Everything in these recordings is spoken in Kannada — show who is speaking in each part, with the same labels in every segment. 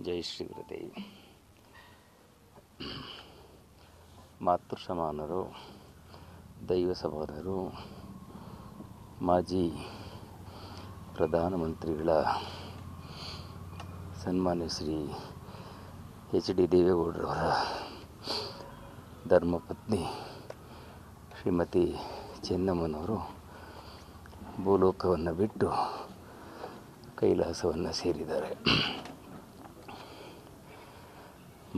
Speaker 1: ಜೈ ಶ್ರೀ ಗುರುದೇವ್. ಮಾತೃ ಸಮಾನರು, ದೈವ ಸಮಾನರು, ಮಾಜಿ ಪ್ರಧಾನಮಂತ್ರಿಗಳ ಸನ್ಮಾನ್ಯ ಶ್ರೀ HD ದೇವೇಗೌಡರವರ ಧರ್ಮಪತ್ನಿ ಶ್ರೀಮತಿ ಚೆನ್ನಮ್ಮನವರು ಭೂಲೋಕವನ್ನು ಬಿಟ್ಟು ಕೈಲಾಸವನ್ನು ಸೇರಿದ್ದಾರೆ.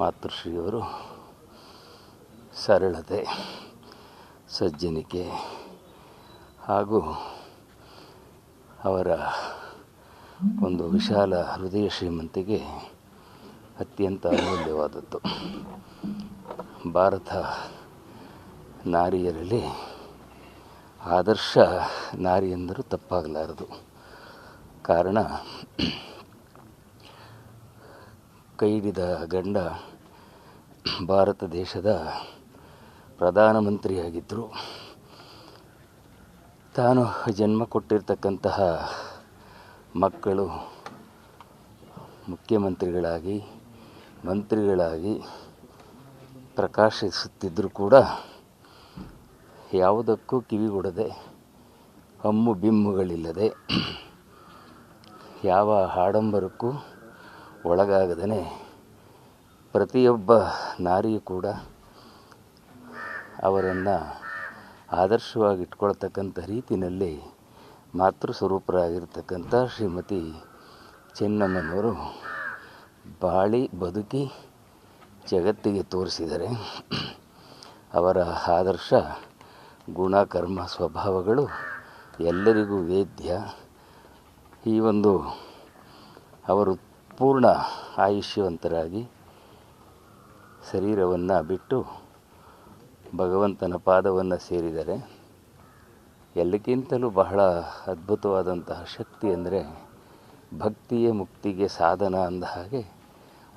Speaker 1: ಮಾತೃಶ್ರೀಯವರು ಸರಳತೆ, ಸಜ್ಜನಿಕೆ ಹಾಗೂ ಅವರ ಒಂದು ವಿಶಾಲ ಹೃದಯ ಶ್ರೀಮಂತಿಗೆ ಅತ್ಯಂತ ಅಮೂಲ್ಯವಾದದ್ದು. ಭಾರತ ನಾರಿಯರಲ್ಲಿ ಆದರ್ಶ ನಾರಿ ಎಂದರೂ ತಪ್ಪಾಗಲಾರದು. ಕಾರಣ, ಕೈ ಹಿಡಿದ ಗಂಡ ಭಾರತ ದೇಶದ ಪ್ರಧಾನಮಂತ್ರಿಯಾಗಿದ್ದರು. ತಾನು ಜನ್ಮ ಕೊಟ್ಟಿರ್ತಕ್ಕಂತಹ ಮಕ್ಕಳು ಮುಖ್ಯಮಂತ್ರಿಗಳಾಗಿ, ಮಂತ್ರಿಗಳಾಗಿ ಪ್ರಕಾಶಿಸುತ್ತಿದ್ದರೂ ಕೂಡ ಯಾವುದಕ್ಕೂ ಕಿವಿಗೊಡದೆ, ಹಮ್ಮು ಬಿಮ್ಮುಗಳಿಲ್ಲದೆ, ಯಾವ ಆಡಂಬರಕ್ಕೂ ಒಳಗಾಗದೇ ಪ್ರತಿಯೊಬ್ಬ ನಾರಿಯೂ ಕೂಡ ಅವರನ್ನು ಆದರ್ಶವಾಗಿ ಇಟ್ಕೊಳ್ತಕ್ಕಂಥ ರೀತಿಯಲ್ಲಿ ಮಾತೃ ಸ್ವರೂಪರಾಗಿರ್ತಕ್ಕಂಥ ಶ್ರೀಮತಿ ಚೆನ್ನಮ್ಮನವರು ಬಾಳಿ ಬದುಕಿ ಜಗತ್ತಿಗೆ ತೋರಿಸಿದರೆ ಅವರ ಆದರ್ಶ ಗುಣ, ಕರ್ಮ, ಸ್ವಭಾವಗಳು ಎಲ್ಲರಿಗೂ ವೇದ್ಯ. ಈ ಒಂದು ಅವರು ಪೂರ್ಣ ಆಯುಷ್ಯವಂತರಾಗಿ ಶರೀರವನ್ನು ಬಿಟ್ಟು ಭಗವಂತನ ಪಾದವನ್ನು ಸೇರಿದರೆ ಎಲ್ಲಕ್ಕಿಂತಲೂ ಬಹಳ ಅದ್ಭುತವಾದಂತಹ ಶಕ್ತಿ ಅಂದರೆ ಭಕ್ತಿಯೇ ಮುಕ್ತಿಗೆ ಸಾಧನ ಅಂದ ಹಾಗೆ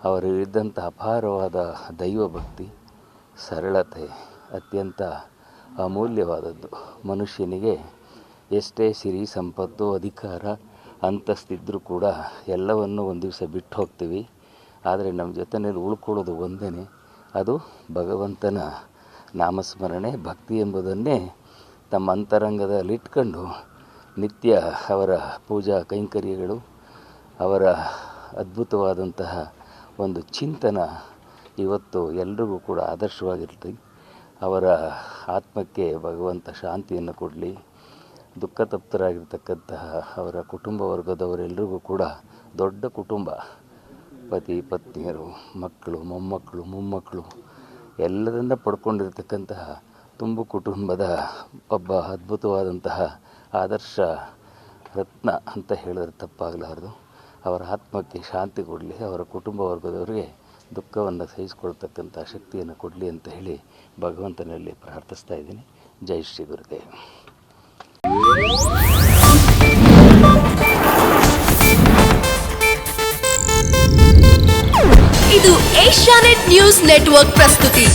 Speaker 1: ಅವರಿದ್ದಂಥ ಅಪಾರವಾದ ದೈವ ಭಕ್ತಿ, ಸರಳತೆ ಅತ್ಯಂತ ಅಮೂಲ್ಯವಾದದ್ದು. ಮನುಷ್ಯನಿಗೆ ಎಷ್ಟೇ ಸಿರಿ ಸಂಪತ್ತು, ಅಧಿಕಾರ, ಅಂತಸ್ತಿದ್ದರೂ ಕೂಡ ಎಲ್ಲವನ್ನು ಒಂದು ದಿವಸ ಬಿಟ್ಟು ಹೋಗ್ತೀವಿ. ಆದರೆ ನಮ್ಮ ಜೊತೆಯಲ್ಲಿ ಉಳ್ಕೊಳ್ಳೋದು ಒಂದೇ, ಅದು ಭಗವಂತನ ನಾಮಸ್ಮರಣೆ, ಭಕ್ತಿ ಎಂಬುದನ್ನೇ ತಮ್ಮ ಅಂತರಂಗದಲ್ಲಿಟ್ಕೊಂಡು ನಿತ್ಯ ಅವರ ಪೂಜಾ ಕೈಂಕರ್ಯಗಳು, ಅವರ ಅದ್ಭುತವಾದಂತಹ ಒಂದು ಚಿಂತನ ಇವತ್ತು ಎಲ್ರಿಗೂ ಕೂಡ ಆದರ್ಶವಾಗಿರ್ತದೆ. ಅವರ ಆತ್ಮಕ್ಕೆ ಭಗವಂತ ಶಾಂತಿಯನ್ನು ಕೊಡಲಿ. ದುಃಖ ತಪ್ತರಾಗಿರ್ತಕ್ಕಂತಹ ಅವರ ಕುಟುಂಬ ವರ್ಗದವರೆಲ್ಲರಿಗೂ ಕೂಡ ದೊಡ್ಡ ಕುಟುಂಬ, ಪತಿ ಪತ್ನಿಯರು, ಮಕ್ಕಳು, ಮೊಮ್ಮಕ್ಕಳು ಎಲ್ಲರಿಂದ ಪಡ್ಕೊಂಡಿರ್ತಕ್ಕಂತಹ ತುಂಬು ಕುಟುಂಬದ ಒಬ್ಬ ಅದ್ಭುತವಾದಂತಹ ಆದರ್ಶ ರತ್ನ ಅಂತ ಹೇಳಿದ್ರೆ ತಪ್ಪಾಗಲಾರದು. ಅವರ ಆತ್ಮಕ್ಕೆ ಶಾಂತಿ ಕೊಡಲಿ, ಅವರ ಕುಟುಂಬ ವರ್ಗದವರಿಗೆ ದುಃಖವನ್ನು ಸಹಿಸಿಕೊಳ್ತಕ್ಕಂಥ ಶಕ್ತಿಯನ್ನು ಕೊಡಲಿ ಅಂತ ಹೇಳಿ ಭಗವಂತನಲ್ಲಿ ಪ್ರಾರ್ಥಿಸ್ತಾ ಇದ್ದೀನಿ. ಜೈ ಶ್ರೀ ಗುರುದೇವ್.
Speaker 2: ಇದು ಏಷ್ಯಾನೆಟ್ ನ್ಯೂಸ್ ನೆಟ್ವರ್ಕ್ ಪ್ರಸ್ತುತಿ.